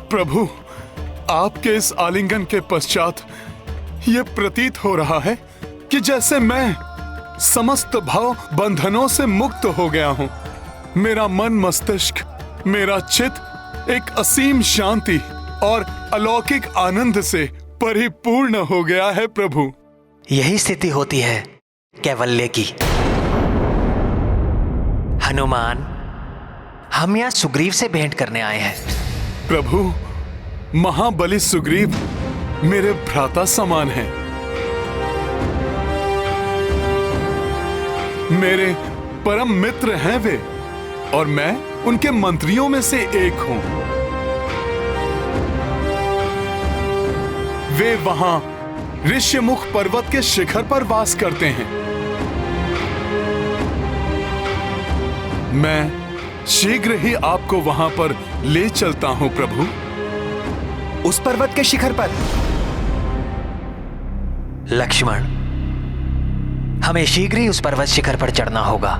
प्रभु, आपके इस आलिंगन के पश्चात ये प्रतीत हो रहा है कि जैसे मैं समस्त भाव बंधनों से मुक्त हो गया हूँ। मेरा मन मस्तिष्क, मेरा चित्त एक असीम शांति और अलौकिक आनंद से परिपूर्ण हो गया है प्रभु। यही स्थिति होती है कैवल्य की। हनुमान, हम यहाँ सुग्रीव से भेंट करने आए हैं। प्रभु, महाबली सुग्रीव मेरे भ्राता समान हैं। मेरे परम मित्र हैं वे, और मैं उनके मंत्रियों में से एक हूं। वे वहां ऋष्यमुख पर्वत के शिखर पर वास करते हैं। मैं शीघ्र ही आपको वहां पर ले चलता हूं प्रभु। उस पर्वत के शिखर पर? लक्ष्मण, हमें शीघ्र ही उस पर्वत शिखर पर चढ़ना होगा।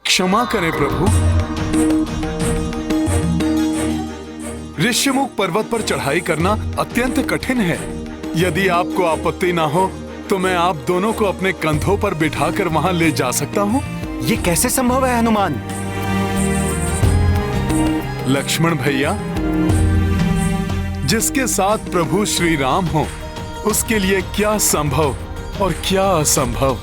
क्षमा करें प्रभु, ऋष्यमुख पर्वत पर चढ़ाई करना अत्यंत कठिन है। यदि आपको आपत्ति ना हो तो मैं आप दोनों को अपने कंधों पर बिठाकर वहां ले जा सकता हूं। ये कैसे संभव है हनुमान? लक्ष्मण भैया, जिसके साथ प्रभु श्री राम हो, उसके लिए क्या संभव और क्या असंभव।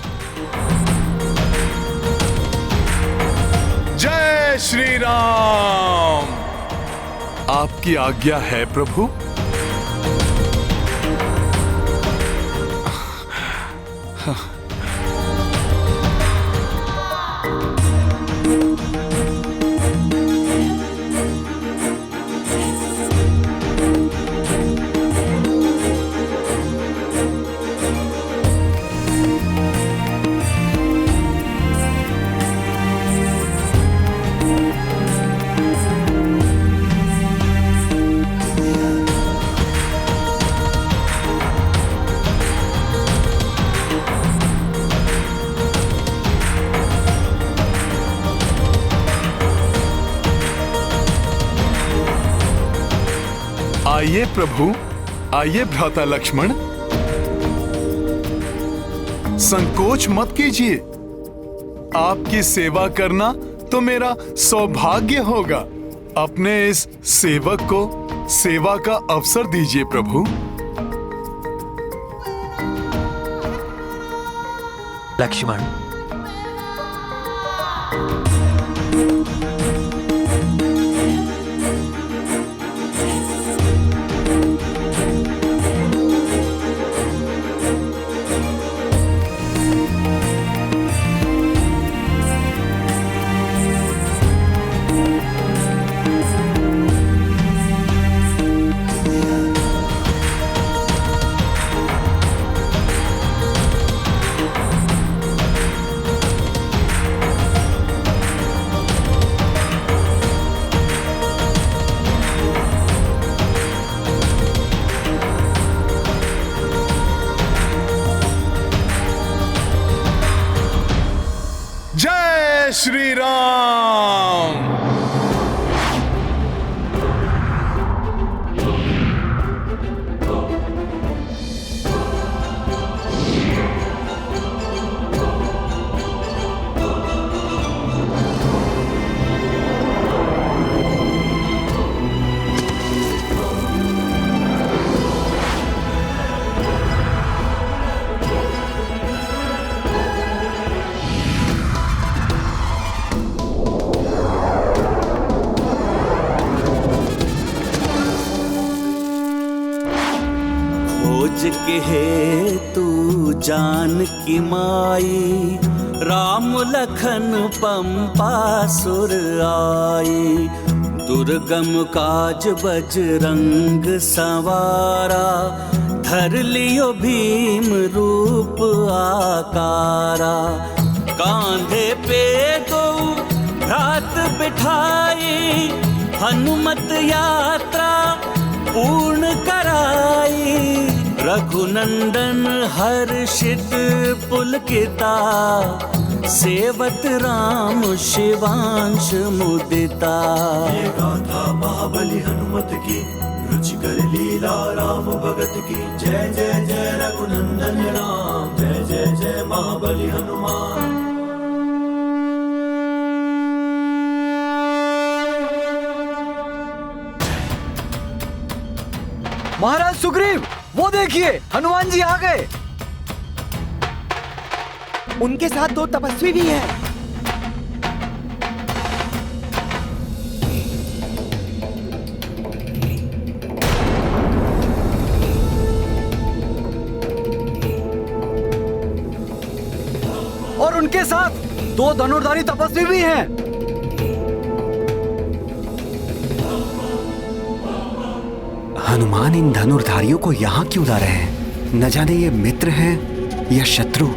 जय श्री राम। आपकी आज्ञा है प्रभु। आइए प्रभु, आइए भ्राता लक्ष्मण, संकोच मत कीजिए। आपकी सेवा करना तो मेरा सौभाग्य होगा। अपने इस सेवक को सेवा का अवसर दीजिए प्रभु। लक्ष्मण, जय श्री राम। के हे तू जानकी माई, राम लखन पंपा सुर आई। दुर्गम काज बजरंग सवारा, धर लियो भीम रूप आकारा। कांधे पे दो भ्रात बिठाई, हनुमत यात्रा पूर्ण कराई। रघुनंदन हर्षित पुलकिता, सेवत राम शिवांश मुदिता। ये गाथा महाबली हनुमत की, रुचिकर लीला राम भगत की। जय जय जय रघुनंदन राम, जय जय जय महाबली हनुमान। महाराज सुग्रीव, वो देखिए हनुमान जी आ गए। उनके साथ 2 तपस्वी भी हैं। और उनके साथ 2 धनुर्धारी तपस्वी भी हैं। हनुमान इन धनुर्धारियों को यहाँ क्यों ला रहे हैं? न जाने ये मित्र हैं या शत्रु।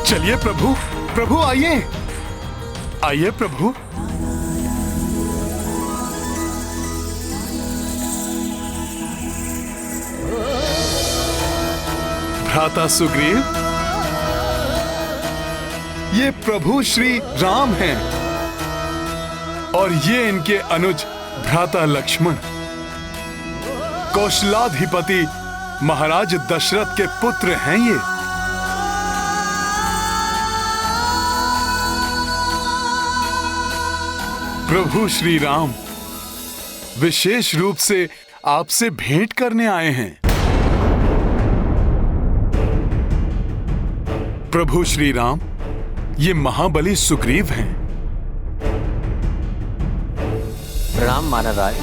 चलिए प्रभु, प्रभु आइए, आइए प्रभु। भ्राता सुग्रीव, ये प्रभु श्री राम हैं और ये इनके अनुज भ्राता लक्ष्मण, कौशलाधिपति महाराज दशरथ के पुत्र हैं ये। प्रभु श्री राम विशेष रूप से आपसे भेंट करने आए हैं। प्रभु श्री राम, ये महाबली सुग्रीव हैं। प्रणाम महाराज।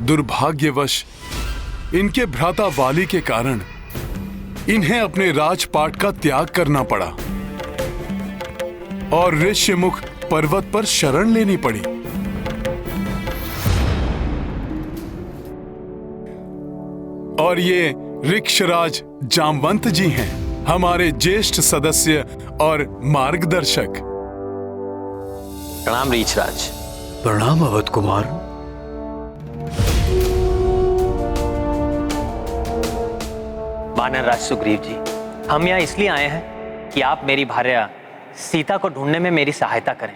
दुर्भाग्यवश इनके भ्राता वाली के कारण इन्हें अपने राजपाट का त्याग करना पड़ा और ऋष्यमुख पर्वत पर शरण लेनी पड़ी। और ये ऋक्षराज जामवंत जी हैं, हमारे ज्येष्ठ सदस्य और मार्गदर्शक। प्रणाम ऋक्षराज। प्रणाम अवध कुमार। वानरराज सुग्रीव जी, हम यहाँ इसलिए आए हैं कि आप मेरी भार्या सीता को ढूंढने में मेरी सहायता करें।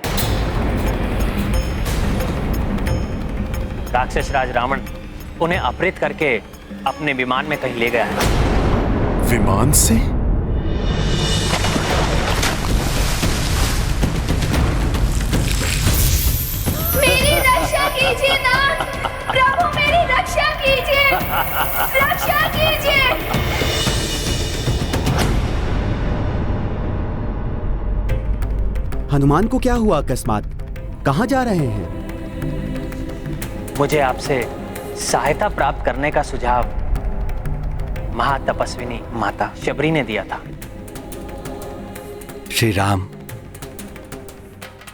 राक्षस राज रावण उन्हें अपहृत करके अपने विमान में कहीं ले गया है। विमान से? मेरी रक्षा कीजिए नाथ, प्रभु मेरी रक्षा कीजिए, रक्षा कीजिए। हनुमान को क्या हुआ अकस्मात? कहाँ जा रहे हैं? मुझे आपसे सहायता प्राप्त करने का सुझाव महातपस्विनी माता शबरी ने दिया था। श्री राम,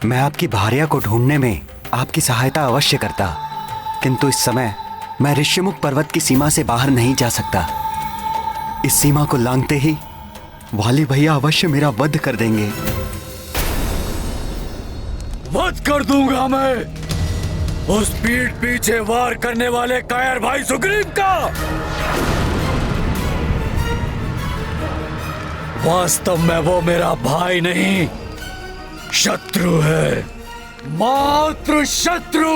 मैं आपकी भार्या को ढूंढने में आपकी सहायता अवश्य करता, किंतु इस समय मैं ऋष्यमुख पर्वत की सीमा से बाहर नहीं जा सकता। इस सीमा को लांघते ही वाली भैया अवश्य मेरा वध कर देंगे। वध कर दूंगा मैं उस पीठ पीछे वार करने वाले कायर भाई सुग्रीव का। वास्तव में वो मेरा भाई नहीं, शत्रु है, मात्र शत्रु।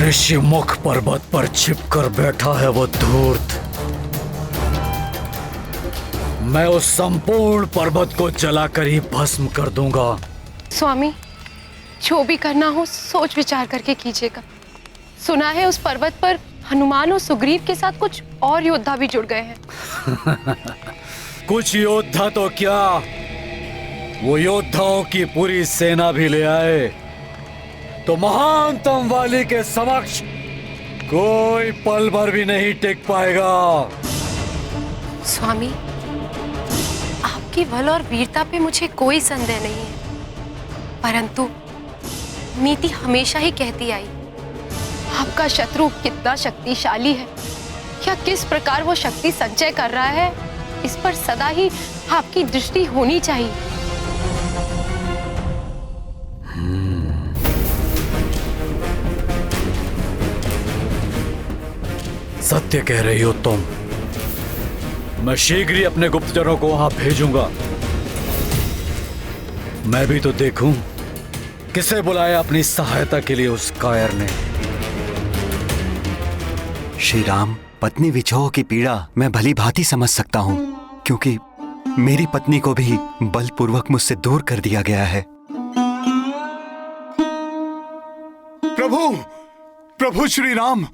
ऋषिमुख पर्वत पर छिपकर बैठा है वो धूर्त। मैं उस संपूर्ण पर्वत को जलाकर ही भस्म कर दूंगा। स्वामी, जो भी करना हो सोच विचार करके कीजिएगा। सुना है उस पर्वत पर हनुमान और सुग्रीव के साथ कुछ और योद्धा भी जुड़ गए हैं। कुछ योद्धा तो क्या, वो योद्धाओं की पूरी सेना भी ले आए तो महान तमवाली के समक्ष कोई पल भर भी नहीं टिक पाएगा। स्वामी, आपकी बल और वीरता पे मुझे कोई संदेह नहीं है, परंतु नीति हमेशा ही कहती आई, आपका शत्रु कितना शक्तिशाली है या किस प्रकार वो शक्ति संचय कर रहा है, इस पर सदा ही आपकी दृष्टि होनी चाहिए। सत्य कह रही हो तुम। मैं शीघ्र ही अपने गुप्तचरों को वहां भेजूंगा। मैं भी तो देखूं किसे बुलाया अपनी सहायता के लिए उस कायर ने। श्री राम, पत्नी विछोह की पीड़ा मैं भली भांति समझ सकता हूँ, क्योंकि मेरी पत्नी को भी बलपूर्वक मुझसे दूर कर दिया गया है। प्रभु, प्रभु श्री राम,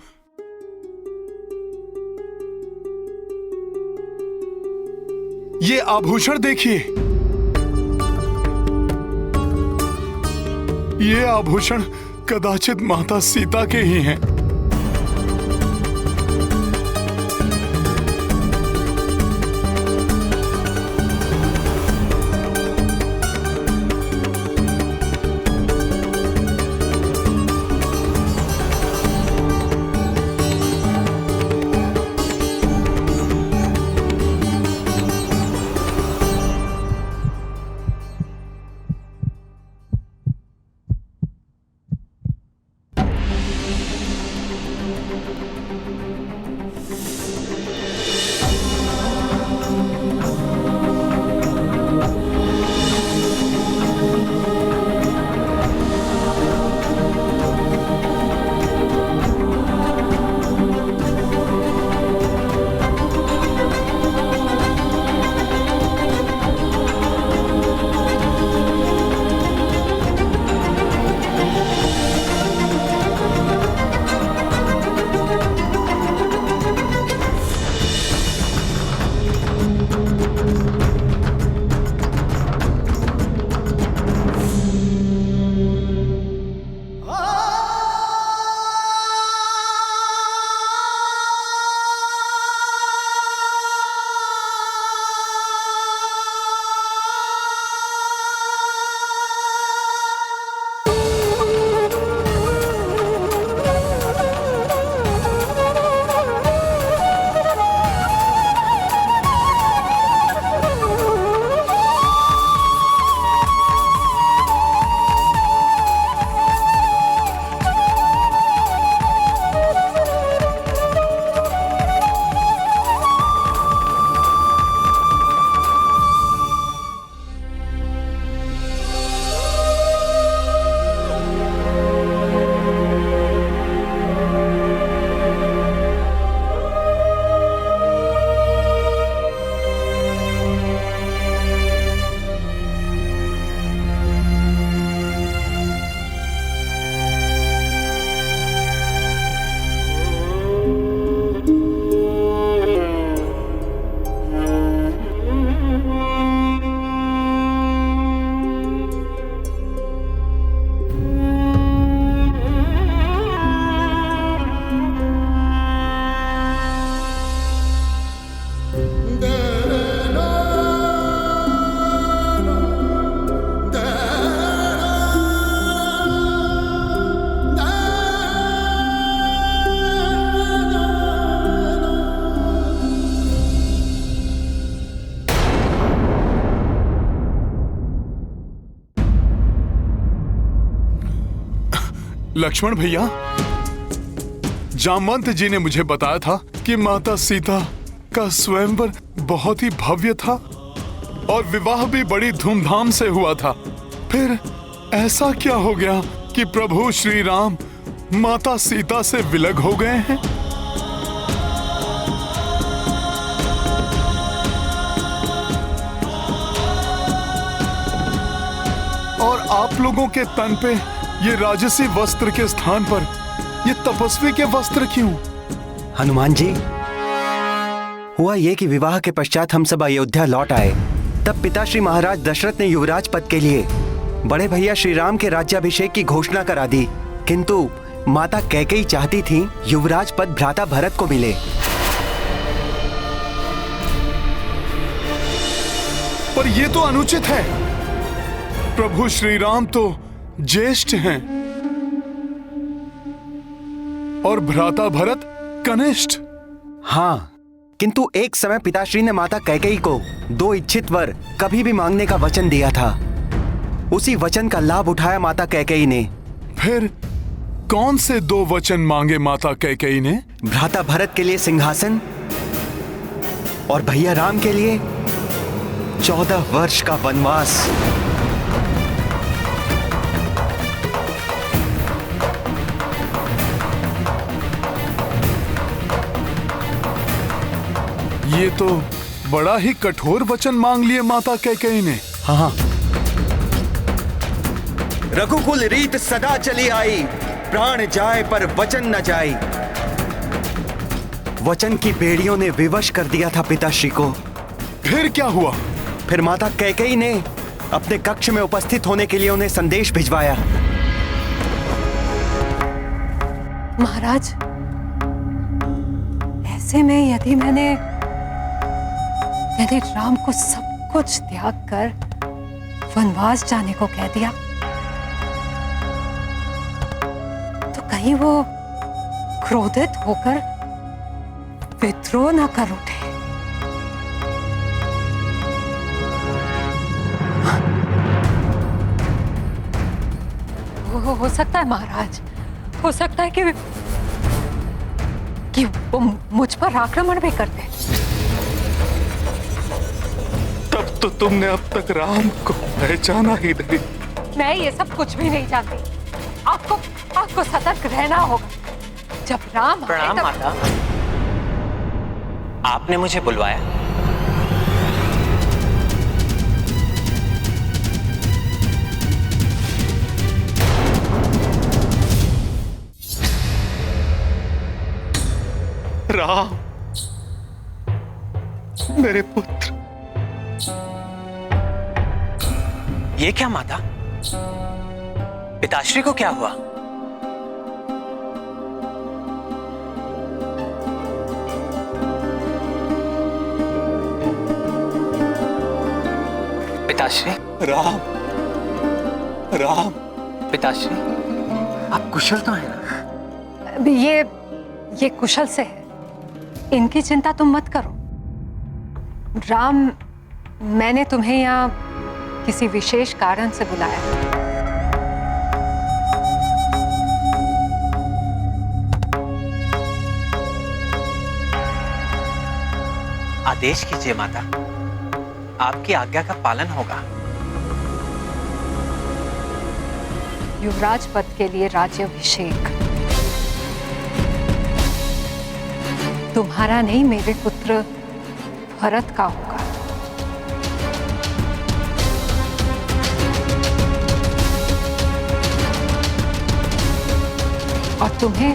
ये आभूषण देखिए। ये आभूषण कदाचित माता सीता के ही हैं। लक्ष्मण भैया, जामवंत जी ने मुझे बताया था कि माता सीता का स्वयंवर बहुत ही भव्य था और विवाह भी बड़ी धूमधाम से हुआ था। फिर ऐसा क्या हो गया कि प्रभु श्री राम माता सीता से विलग हो गए हैं। और आप लोगों के तन पे ये राजसी वस्त्र के स्थान पर ये तपस्वी के वस्त्र क्यों? हनुमान जी, हुआ ये कि विवाह के पश्चात हम सब अयोध्या लौट आए। तब पिता श्री महाराज दशरथ ने युवराज पद के लिए बड़े भैया श्री राम के राज्याभिषेक की घोषणा करा दी, किंतु माता कैकेयी चाहती थी युवराज पद भ्राता भरत को मिले। पर ये तो अनुचित है। प्रभु श्री राम तो ज्येष्ठ हैं और भ्राता भरत कनिष्ठ। हाँ, किंतु एक समय पिताश्री ने माता कैकेयी को 2 इच्छित वर कभी भी मांगने का वचन दिया था। उसी वचन का लाभ उठाया माता कैकेयी ने। फिर कौन से 2 वचन मांगे माता कैकेयी ने? भ्राता भरत के लिए सिंहासन और भैया राम के लिए 14 वर्ष का वनवास। ये तो बड़ा ही कठोर वचन मांग लिए माता कैकेयी ने। हाँ, रघुकुल रीत सदा चली आई, प्राण जाए पर वचन न जाए। वचन की बेड़ियों ने विवश कर दिया था पिताश्री को। फिर क्या हुआ? फिर माता कैकेयी ने अपने कक्ष में उपस्थित होने के लिए उन्हें संदेश भिजवाया। महाराज, ऐसे में यदि मैंने राम को सब कुछ त्याग कर वनवास जाने को कह दिया तो कहीं वो क्रोधित होकर विद्रोह न कर उठे। हो सकता है महाराज, हो सकता है कि वो मुझ पर आक्रमण भी कर दे। तब तो तुमने अब तक राम को पहचाना ही नहीं। मैं ये सब कुछ भी नहीं जानती। आपको सतर्क रहना होगा। जब राम आए प्रणाम माता, आपने मुझे बुलवाया? राम, मेरे पुत्र। ये क्या माता? पिताश्री को क्या हुआ? पिताश्री। राम, राम। पिताश्री, आप कुशल तो हैं ना? ये कुशल से है, इनकी चिंता तुम मत करो। राम, मैंने तुम्हें यहाँ किसी विशेष कारण से बुलाया। आदेश कीजिए माता, आपकी आज्ञा का पालन होगा। युवराज पद के लिए राज्याभिषेक तुम्हारा नहीं, मेरे पुत्र भरत का होगा। और तुम्हें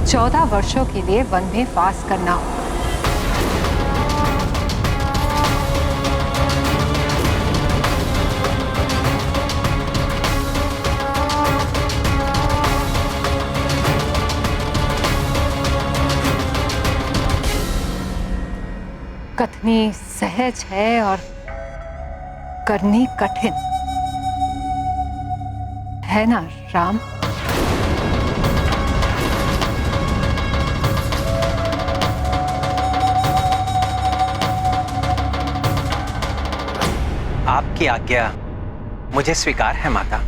14 वर्षों के लिए वन में वास करना होगा। कथनी सहज है और करनी कठिन है ना राम? आपकी आज्ञा मुझे स्वीकार है माता।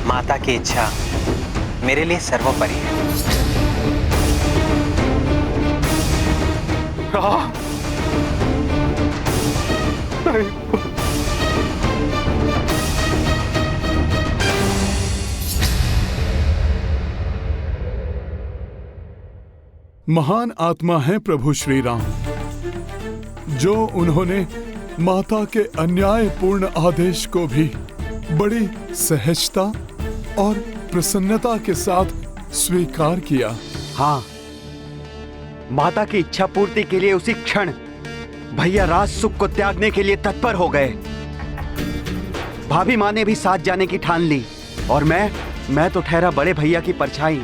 माता की इच्छा मेरे लिए सर्वोपरि है। महान आत्मा है प्रभु श्री राम, जो उन्होंने माता के अन्यायपूर्ण आदेश को भी बड़ी सहजता और प्रसन्नता के साथ स्वीकार किया। हाँ, माता की इच्छा पूर्ति के लिए उसी क्षण भैया राज सुख को त्यागने के लिए तत्पर हो गए। भाभी माँ ने भी साथ जाने की ठान ली और मैं तो ठहरा बड़े भैया की परछाई।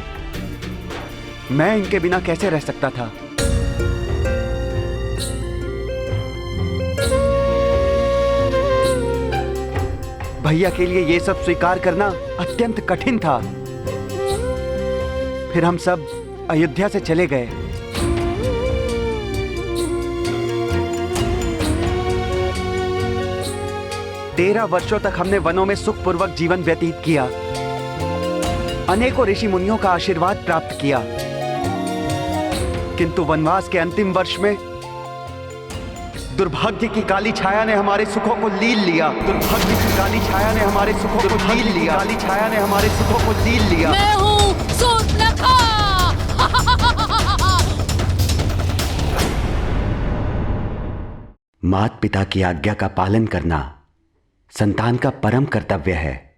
मैं इनके बिना कैसे रह सकता था। भैया के लिए यह सब स्वीकार करना अत्यंत कठिन था। फिर हम सब अयोध्या से चले गए। तेरह वर्षों तक हमने वनों में सुखपूर्वक जीवन व्यतीत किया, अनेकों ऋषि मुनियों का आशीर्वाद प्राप्त किया, किंतु वनवास के अंतिम वर्ष में दुर्भाग्य की काली छाया ने हमारे सुखों को लील लिया। दुर्भाग्य की काली छाया ने हमारे सुखों को लील लिया। काली छाया ने हमारे सुखों को लील लिया। मैं हूँ सूर्पनखा। माता पिता की आज्ञा का पालन करना संतान का परम कर्तव्य है।